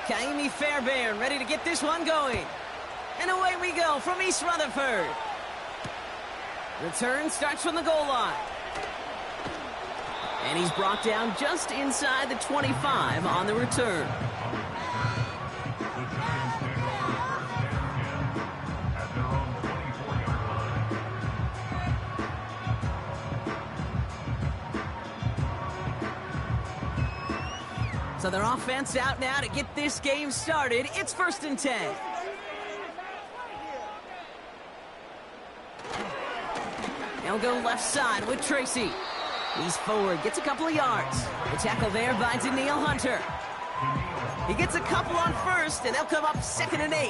Kaimi Fairbairn ready to get this one going. And away we go from East Rutherford. Return starts from the goal line. And he's brought down just inside the 25 on the return. So their offense out now to get this game started. It's 1st and 10. They'll go left side with Tracy. He's forward, gets a couple of yards. The tackle there by Daniil Hunter. He gets a couple on first, and they'll come up 2nd and 8.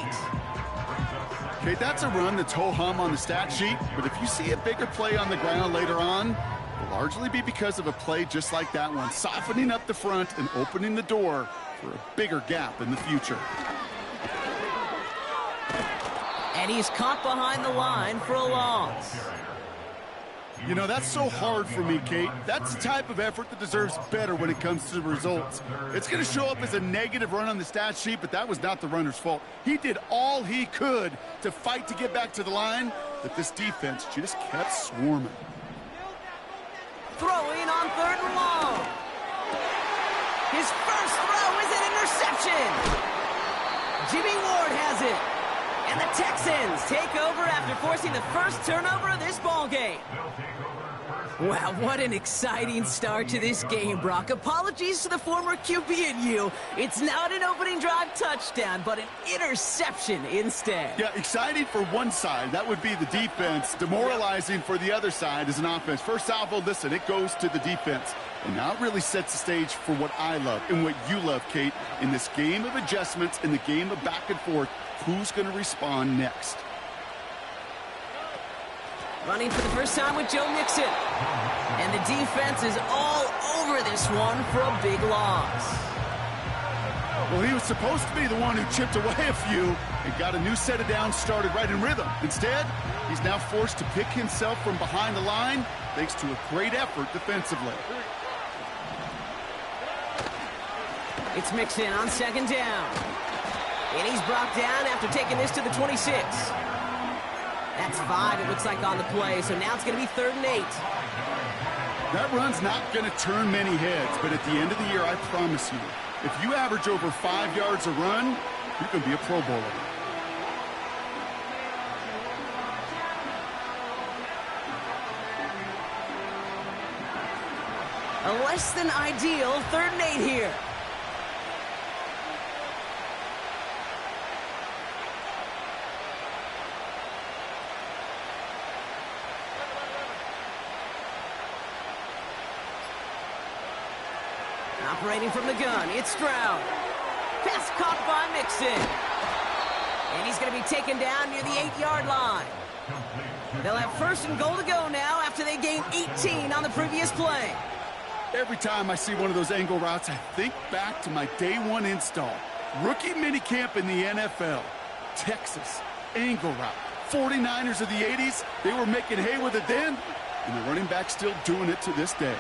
Okay, that's a run that's ho-hum on the stat sheet, but if you see a bigger play on the ground later on, it'll largely be because of a play just like that one, softening up the front and opening the door for a bigger gap in the future. And he's caught behind the line for a loss. You know, that's so hard for me, Kate. That's the type of effort that deserves better when it comes to the results. It's going to show up as a negative run on the stat sheet, but that was not the runner's fault. He did all he could to fight to get back to the line, but this defense just kept swarming. Throwing on 3rd and long. His first throw is an interception. Jimmy Ward has it. And the Texans take over after forcing the first turnover of this ball game. Wow, what an exciting start to this game, Brock. Apologies to the former QB and you. It's not an opening drive touchdown, but an interception instead. Yeah, exciting for one side. That would be the defense. Demoralizing for the other side as an offense. First salvo, listen, it goes to the defense. And now it really sets the stage for what I love and what you love, Kate. In this game of adjustments, in the game of back and forth, who's going to respond next? Running for the first time with Joe Mixon. And the defense is all over this one for a big loss. Well, he was supposed to be the one who chipped away a few and got a new set of downs started right in rhythm. Instead, he's now forced to pick himself from behind the line thanks to a great effort defensively. It's Mixon on 2nd down. And he's brought down after taking this to the 26. That's 5, it looks like, on the play. So now it's going to be 3rd and 8. That run's not going to turn many heads, but at the end of the year, I promise you, if you average over 5 yards a run, you're going to be a Pro Bowler. A less than ideal 3rd and 8 here. Operating from the gun, it's Stroud. Pass caught by Mixon. And he's going to be taken down near the 8-yard line. They'll have 1st and goal to go now after they gained 18 on the previous play. Every time I see one of those angle routes, I think back to my day 1 install. Rookie minicamp in the NFL. Texas, angle route. 49ers of the 80s, they were making hay with it then, and the running back's still doing it to this day.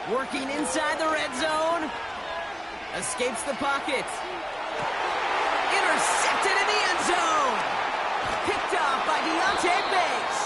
Working inside the red zone. Escapes the pocket. Intercepted in the end zone. Picked off by Deontay Banks.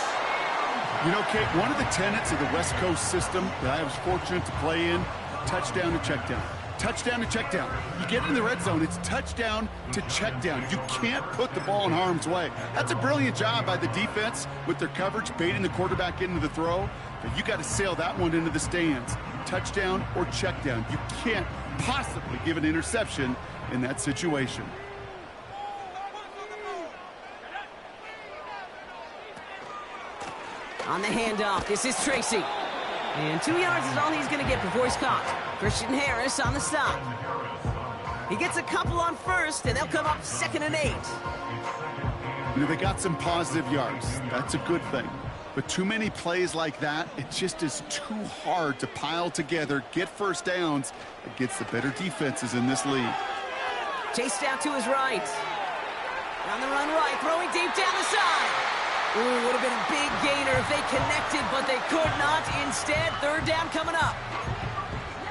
You know, Kate, one of the tenets of the West Coast system that I was fortunate to play in, touchdown to check down. Touchdown to check down. You get in the red zone, it's touchdown to check down. You can't put the ball in harm's way. That's a brilliant job by the defense with their coverage, baiting the quarterback into the throw. But you got to sail that one into the stands. Touchdown or check down. You can't possibly give an interception in that situation. On the handoff, this is Tracy. And 2 yards is all he's going to get before he's caught. Christian Harris on the stop. He gets a couple on 1st, and they'll come up 2nd and 8. You know, they got some positive yards. That's a good thing. But too many plays like that, it just is too hard to pile together, get first downs against the better defenses in this league. Chased out to his right. On the run right, throwing deep down the side. Ooh, would have been a big gainer if they connected, but they could not. Instead, third down coming up.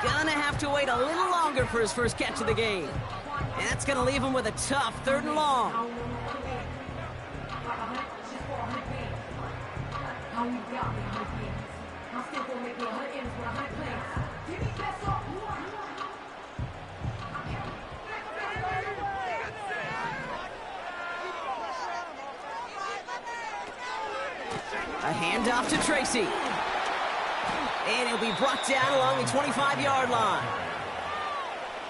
Gonna have to wait a little longer for his first catch of the game. And that's gonna leave him with a tough 3rd and long. A handoff to Tracy. And he'll be brought down along the 25-yard line.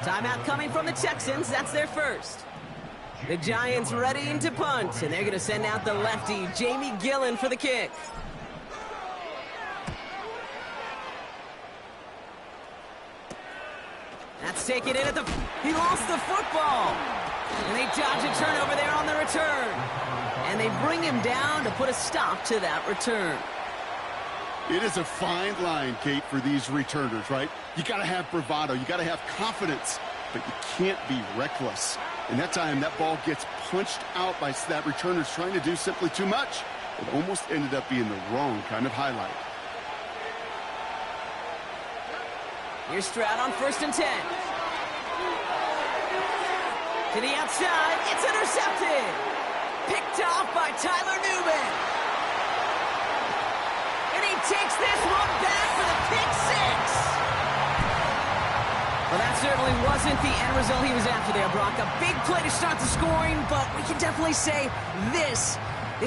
Timeout coming from the Texans. That's their first. The Giants readying to punt, and they're going to send out the lefty, Jamie Gillen, for the kick. That's taken in at the... He lost the football. And they dodge a turnover there on the return. And they bring him down to put a stop to that return. It is a fine line, Kate, for these returners, right? You got to have bravado. You got to have confidence, but you can't be reckless. And that time, that ball gets punched out by that returner's trying to do simply too much. It almost ended up being the wrong kind of highlight. Here's Stroud on 1st and 10. To the outside, it's intercepted. Picked off by Tyler Newman. And he takes this one back for the pick 6. Well, that certainly wasn't the end result he was after there, Brock. A big play to start the scoring, but we can definitely say this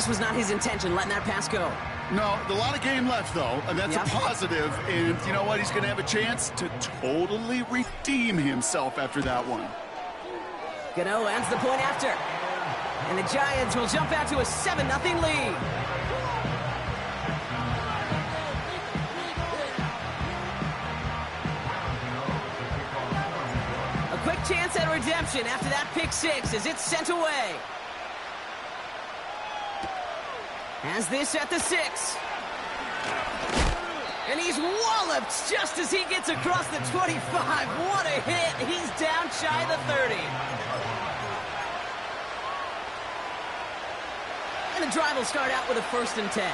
was not his intention, letting that pass go. No, a lot of game left, though, and that's a positive. And you know what? He's going to have a chance to totally redeem himself after that one. Gano ends the point after. And the Giants will jump out to a 7-0 lead. A quick chance at redemption after that pick 6 as it's sent away. Has this at the 6. And he's walloped just as he gets across the 25. What a hit. He's down shy of the 30. And the drive will start out with a 1st and 10.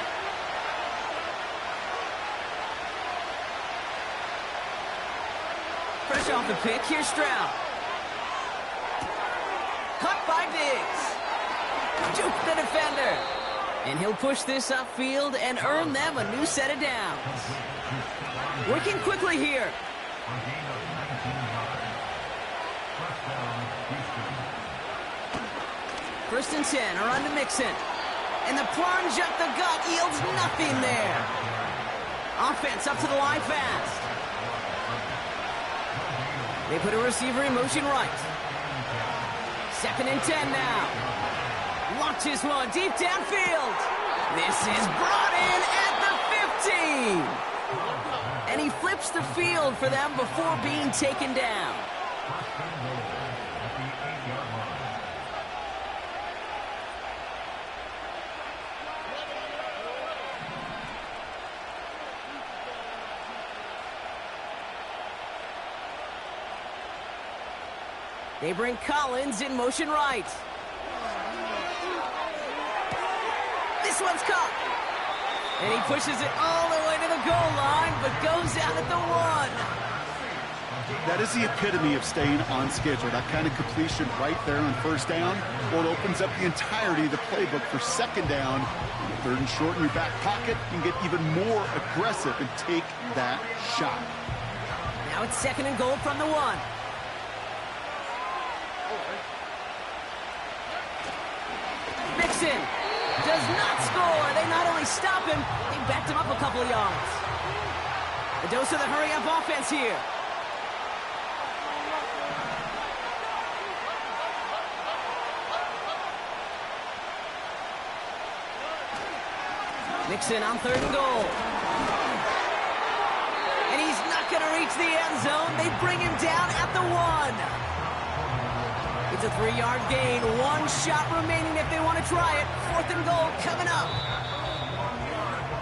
Fresh off the pick, here's Stroud. Caught by Diggs. Juke the defender. And he'll push this upfield and earn them a new set of downs. Working quickly here. First and 10, around to Mixon. And the plunge up the gut yields nothing there. Offense up to the line fast. They put a receiver in motion right. 2nd and 10 now. Launches one deep downfield. This is brought in at the 15. And he flips the field for them before being taken down. They bring Collins in motion right. This one's caught. And he pushes it all the way to the goal line, but goes out at the 1. That is the epitome of staying on schedule. That kind of completion right there on 1st down. Well, it opens up the entirety of the playbook for 2nd down. 3rd and short in your back pocket. You can get even more aggressive and take that shot. Now it's 2nd and goal from the 1. Mixon does not score. They not only stop him, they backed him up a couple of yards. A dose of the hurry-up offense here. Mixon on 3rd and goal. And he's not going to reach the end zone. They bring him down at the 1. It's a 3-yard gain. 1 shot remaining if they want to try it. 4th and goal coming up.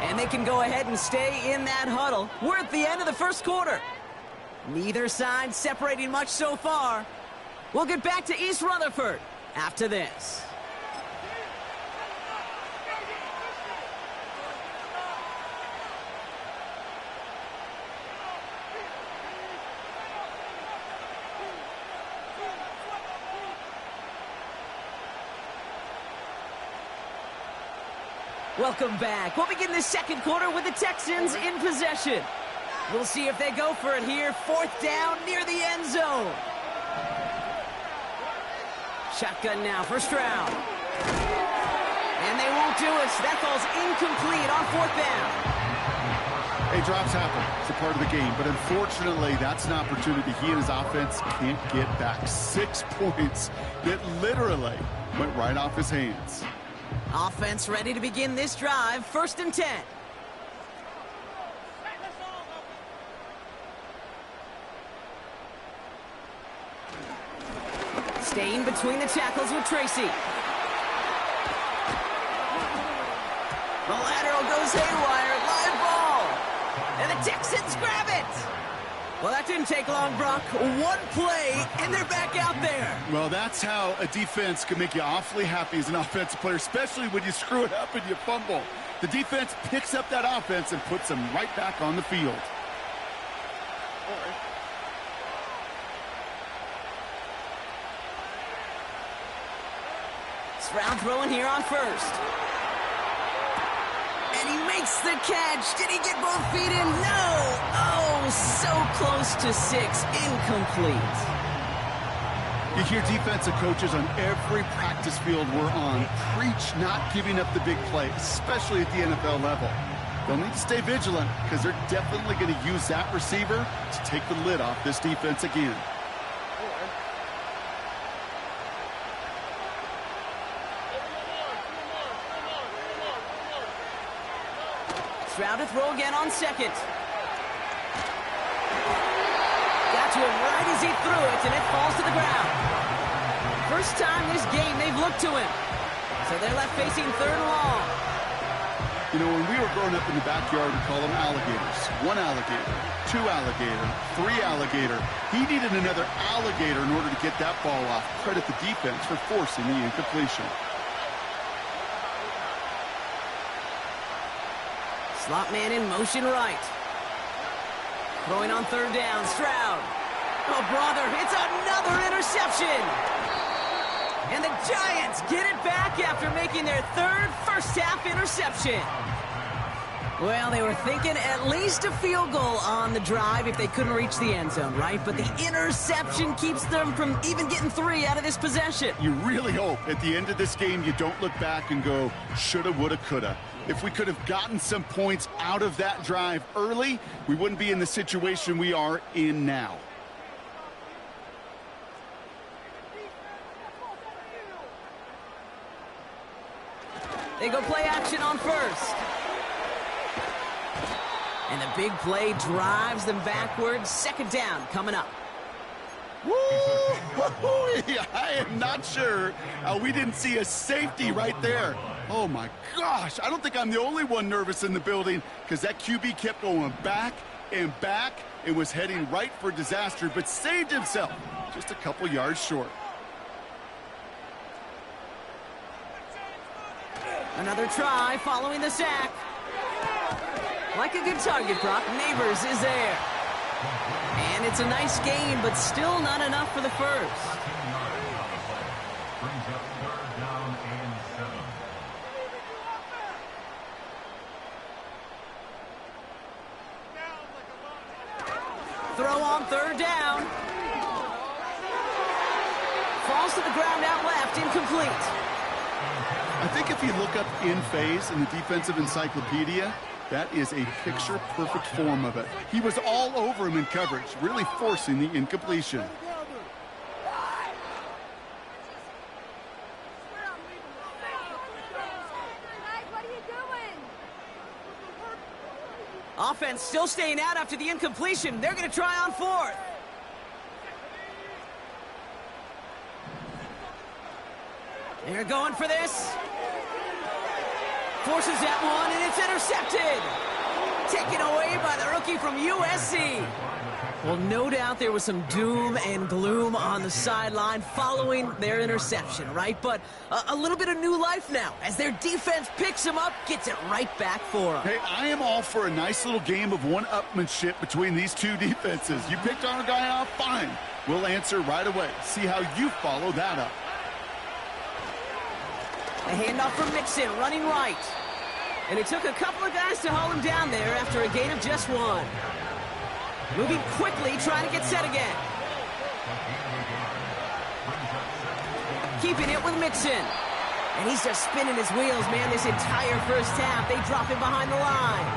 And they can go ahead and stay in that huddle. We're at the end of the 1st quarter. Neither side separating much so far. We'll get back to East Rutherford after this. Welcome back. We'll begin the second quarter with the Texans in possession. We'll see if they go for it here. 4th down near the end zone. Shotgun now, first round. And they won't do it. That ball's incomplete on 4th down. Hey, drops happen. It's a part of the game. But unfortunately, that's an opportunity he and his offense can't get back. 6 points that literally went right off his hands. Offense ready to begin this drive. 1st and 10. Staying between the tackles with Tracy. The lateral goes haywire. Live ball. And the Texans grab it. Well, that didn't take long, Brock. 1 play, and they're back out there. Well, that's how a defense can make you awfully happy as an offensive player, especially when you screw it up and you fumble. The defense picks up that offense and puts them right back on the field. Stroud throwing here on 1st. And he makes the catch. Did he get both feet in? No. Oh, so close to 6. Incomplete. You hear defensive coaches on every practice field we're on preach not giving up the big play, especially at the NFL level. They'll need to stay vigilant because they're definitely going to use that receiver to take the lid off this defense again. Stroud to throw again on 2nd. Got to him right as he threw it, and it falls to the ground. First time this game they've looked to him. So they're left facing 3rd and long. You know, when we were growing up in the backyard, we call them alligators. 1 alligator, 2 alligator, 3 alligator. He needed another alligator in order to get that ball off. Credit the defense for forcing the incompletion. Slot man in motion right. Throwing on 3rd down, Stroud. Oh, brother, it's another interception. And the Giants get it back after making their 3rd first-half interception. Well, they were thinking at least a field goal on the drive if they couldn't reach the end zone, right? But the interception keeps them from even getting 3 out of this possession. You really hope at the end of this game you don't look back and go, shoulda, woulda, coulda. If we could have gotten some points out of that drive early, we wouldn't be in the situation we are in now. They go play action on 1st. And the big play drives them backwards. 2nd down coming up. Woo! I am not sure we didn't see a safety right there. Oh, my gosh. I don't think I'm the only one nervous in the building because that QB kept going back and back and was heading right for disaster, but saved himself just a couple yards short. Another try following the sack. Like a good target, Brock. Neighbors is there. And it's a nice gain, but still not enough for the first. Throw on 3rd down. Falls to the ground out left, incomplete. I think if you look up in phase in the defensive encyclopedia, that is a picture-perfect form of it. He was all over him in coverage, really forcing the incompletion. Offense still staying out after the incompletion. They're going to try on 4th. They're going for this. Forces that one, and it's intercepted. Taken away by the rookie from USC. Well, no doubt there was some doom and gloom on the sideline following their interception, right? But a little bit of new life now as their defense picks them up, gets it right back for them. Hey, I am all for a nice little game of one-upmanship between these two defenses. You picked our guy off, fine. We'll answer right away. See how you follow that up. A handoff from Mixon, running right. And it took a couple of guys to hold him down there after a gain of just one. Moving quickly, trying to get set again. Keeping it with Mixon. And he's just spinning his wheels, man, this entire first half. They drop him behind the line.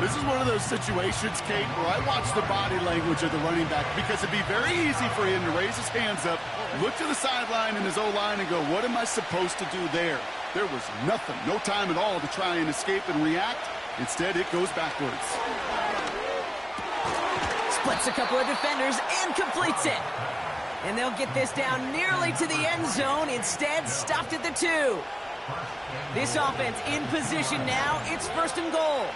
This is one of those situations, Kate, where I watch the body language of the running back because it'd be very easy for him to raise his hands up, look to the sideline in his O-line and go, what am I supposed to do there? There was nothing, no time at all to try and escape and react. Instead, it goes backwards. Splits a couple of defenders and completes it. And they'll get this down nearly to the end zone. Instead, stopped at the 2. This offense in position now. It's 1st and goal.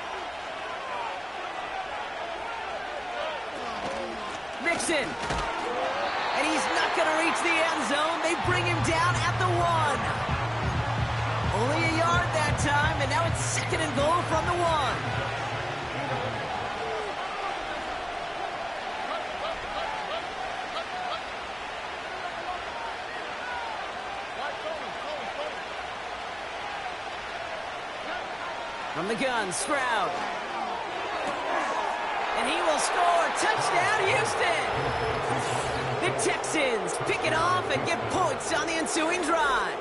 Mixon. And he's not going to reach the end zone. They bring him down at the 1. Only a yard that time, and now it's 2nd and goal from the 1. From the gun, Stroud. And he will score. Touchdown, Houston! The Texans pick it off and get points on the ensuing drive.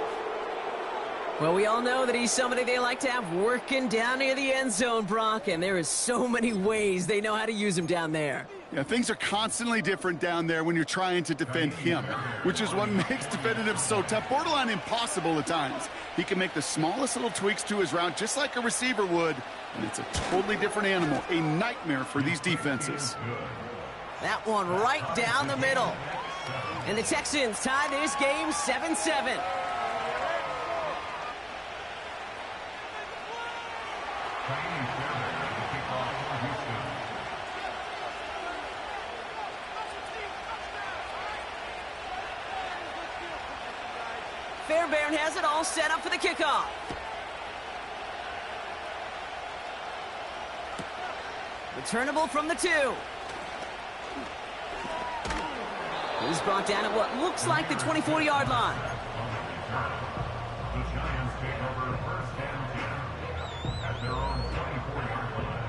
Well, we all know that he's somebody they like to have working down near the end zone, Brock, and there is so many ways they know how to use him down there. Yeah, things are constantly different down there when you're trying to defend him, which is what makes defending him so tough, borderline impossible at times. He can make the smallest little tweaks to his route just like a receiver would, and it's a totally different animal, a nightmare for these defenses. That one right down the middle. And the Texans tie this game 7-7. Fairbairn has it all set up for the kickoff. Returnable from the 2. He's brought down at what looks like the 24-yard line. The Giants take over 1st and 10 at their own 24-yard line.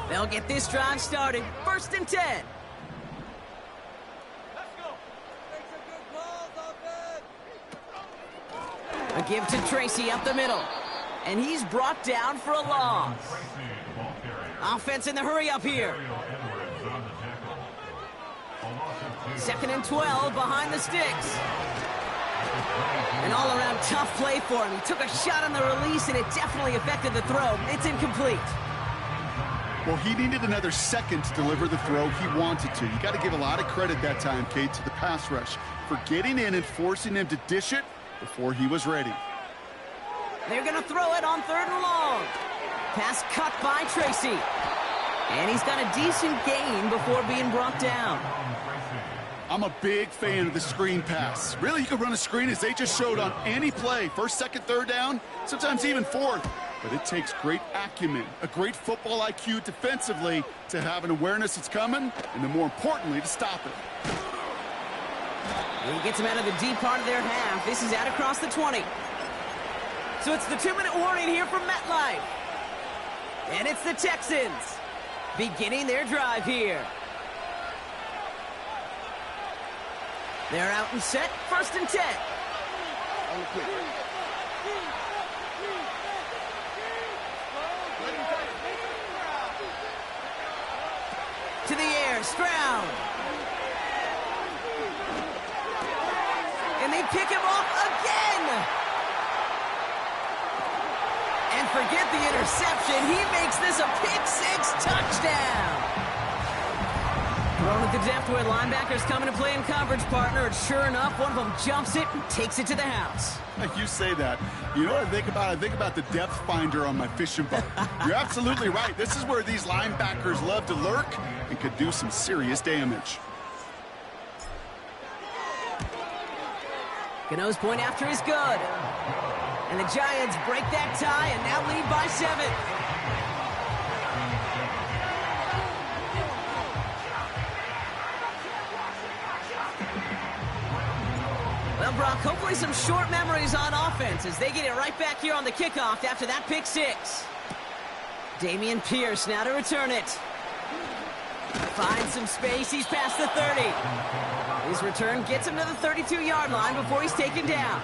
They'll get this drive started. 1st and 10. A give to Tracy up the middle. And he's brought down for a loss. Offense in the hurry up here. 2nd and 12 behind the sticks. An all-around tough play for him. He took a shot on the release, and it definitely affected the throw. It's incomplete. Well, he needed another second to deliver the throw he wanted to. You got to give a lot of credit that time, Kate, to the pass rush for getting in and forcing him to dish it before he was ready. They're going to throw it on 3rd and long. Pass cut by Tracy. And he's got a decent gain before being brought down. I'm a big fan of the screen pass. Really, you can run a screen as they just showed on any play. 1st, 2nd, 3rd down, sometimes even 4th. But it takes great acumen, a great football IQ defensively to have an awareness it's coming, and then more importantly, to stop it. And he gets him out of the deep part of their half. This is out across the 20. So it's the 2-minute warning here from MetLife. And it's the Texans beginning their drive here. They're out and set, 1st and 10. To the air, Stroud. And they pick him off again. And forget the interception. He makes this a pick-6 touchdown. Thrown at the depth where linebackers coming to play in coverage, partner. And sure enough, one of them jumps it and takes it to the house. You say that. You know what I think about? I think about the depth finder on my fishing boat. You're absolutely right. This is where these linebackers love to lurk and could do some serious damage. Gano's point after is good. And the Giants break that tie and now lead by 7. Well, Brock, hopefully some short memories on offense as they get it right back here on the kickoff after that pick six. Dameon Pierce now to return it. Finds some space. He's past the 30. His return gets him to the 32-yard line before he's taken down.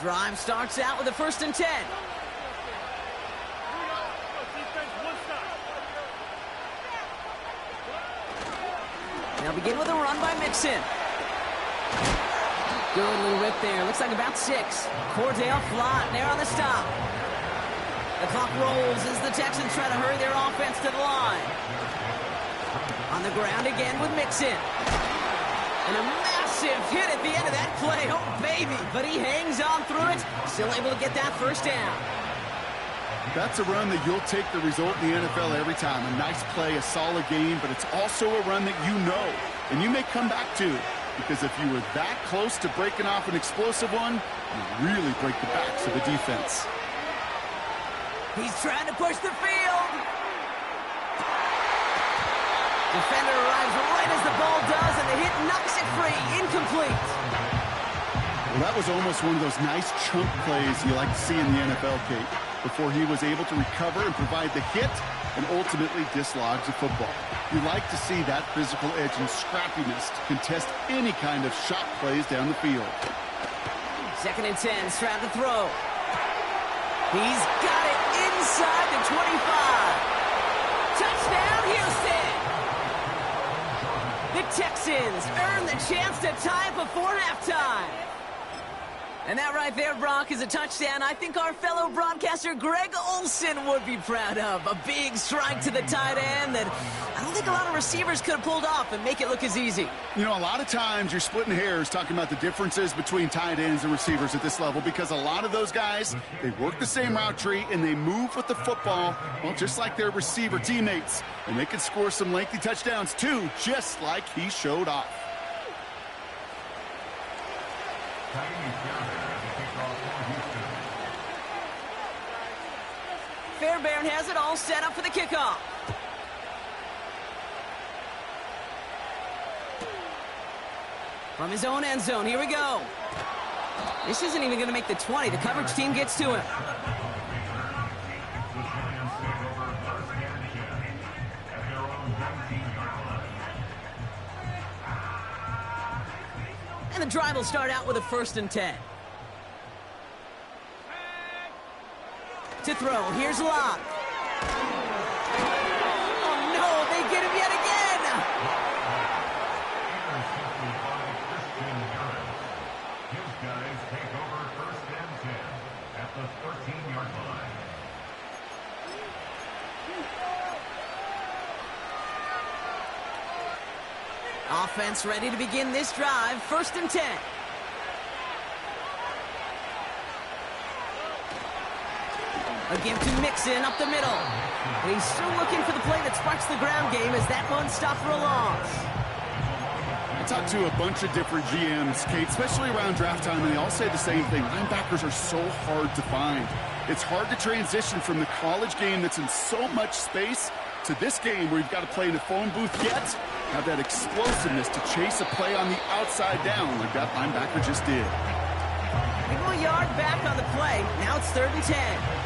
Drive starts out with a 1st and 10. They'll begin with a run by Mixon. Good little rip there. Looks like about 6. Cordell Flott there on the stop. The clock rolls as the Texans try to hurry their offense to the line. On the ground again with Mixon. And a massive hit at the end of that play. Oh, baby. But he hangs on through it. Still able to get that 1st down. That's a run that you'll take the result in the NFL every time. A nice play, a solid game, but it's also a run that you know and you may come back to. Because if you were that close to breaking off an explosive one, you really break the backs of the defense. He's trying to push the field. Defender arrives right as the ball does, and the hit knocks it free. Incomplete. Well, that was almost one of those nice chunk plays you like to see in the NFL, Kate, before he was able to recover and provide the hit and ultimately dislodge the football. You like to see that physical edge and scrappiness to contest any kind of shot plays down the field. 2nd and 10, Stroud to throw. He's got it inside the 25. Touchdown, Houston! The Texans earn the chance to tie it before halftime. And that right there, Brock, is a touchdown I think our fellow broadcaster Greg Olsen would be proud of. A big strike to the tight end that I don't think a lot of receivers could have pulled off and make it look as easy. You know, a lot of times you're splitting hairs talking about the differences between tight ends and receivers at this level because a lot of those guys, they work the same route tree and they move with the football, well, just like their receiver teammates. And they can score some lengthy touchdowns too, just like he showed off. Fairbairn has it all set up for the kickoff. From his own end zone, here we go. This isn't even going to make the 20. The coverage team gets to him. And the drive will start out with a 1st and 10. To throw, here's Locke. Oh no, they get him yet again! His guys take over 1st and 10 at the 13-yard line. Offense ready to begin this drive. 1st and 10. A give to Mixon up the middle. And he's still looking for the play that sparks the ground game as that one stopped for a loss. I talked to a bunch of different GMs, Kate, especially around draft time, and they all say the same thing. Linebackers are so hard to find. It's hard to transition from the college game that's in so much space to this game where you've got to play in a phone booth yet have that explosiveness to chase a play on the outside down like that linebacker just did. Give him a yard back on the play. Now it's 3rd and 10.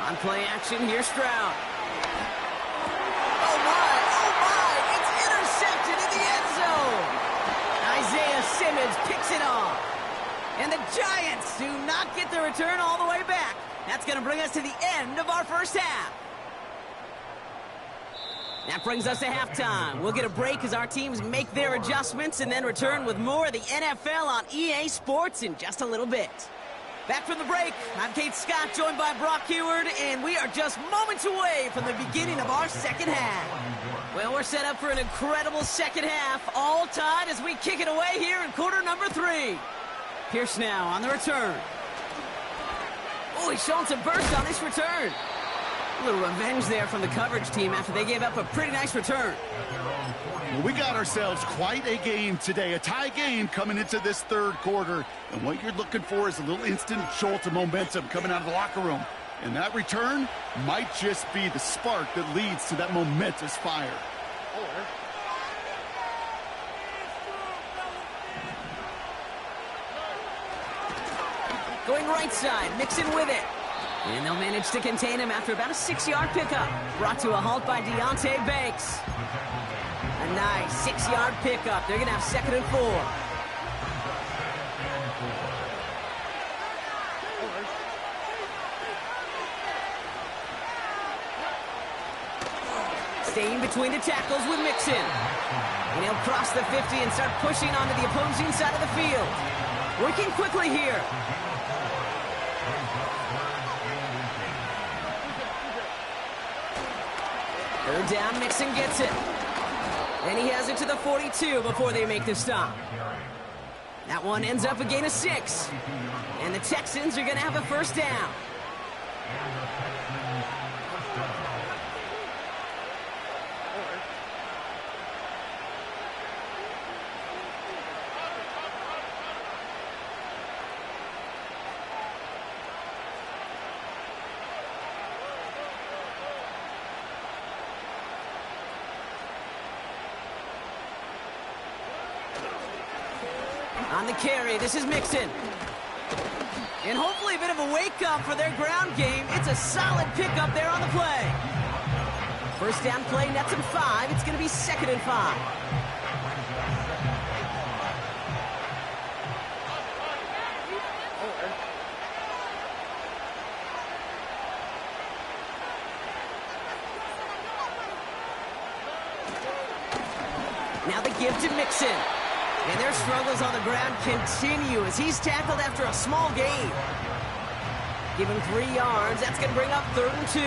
On play action, here's Stroud. Oh my, it's intercepted in the end zone. Isaiah Simmons picks it off. And the Giants do not get the return all the way back. That's going to bring us to the end of our 1st half. That brings us to halftime. We'll get a break as our teams make their adjustments and then return with more of the NFL on EA Sports in just a little bit. Back from the break, I'm Kate Scott, joined by Brock Heward, and we are just moments away from the beginning of our 2nd half. Well, we're set up for an incredible 2nd half, all tied as we kick it away here in quarter number 3. Pierce now on the return. Oh, he's showing some burst on this return. A little revenge there from the coverage team after they gave up a pretty nice return. Well, we got ourselves quite a game today, a tie game coming into this third quarter. And what you're looking for is a little instant jolt of momentum coming out of the locker room. And that return might just be the spark that leads to that momentous fire. Going right side, Mixon with it. And they'll manage to contain him after about a 6-yard pickup. Brought to a halt by Deonte Banks. A nice 6-yard pickup. They're going to have 2nd and 4. Staying between the tackles with Mixon. And he'll cross the 50 and start pushing onto the opposing side of the field. Working quickly here. Third down, Mixon gets it. And he has it to the 42 before they make the stop. That one ends up a gain of 6. And the Texans are going to have a first down. On the carry, this is Mixon. And hopefully a bit of a wake-up for their ground game. It's a solid pickup there on the play. First down play nets him 5. It's going to be 2nd and 5. Now the give to Mixon. And their struggles on the ground continue as he's tackled after a small gain. Give him 3 yards. That's going to bring up 3rd and 2.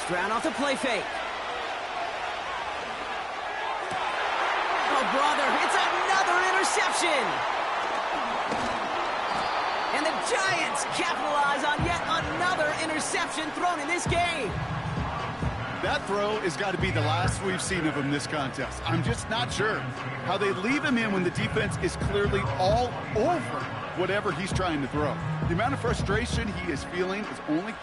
Stroud off the play fake. Oh, brother, it's another interception. And the Giants capitalize on yet another interception thrown in this game. That throw has got to be the last we've seen of him this contest. I'm just not sure how they leave him in when the defense is clearly all over whatever he's trying to throw. The amount of frustration he is feeling is only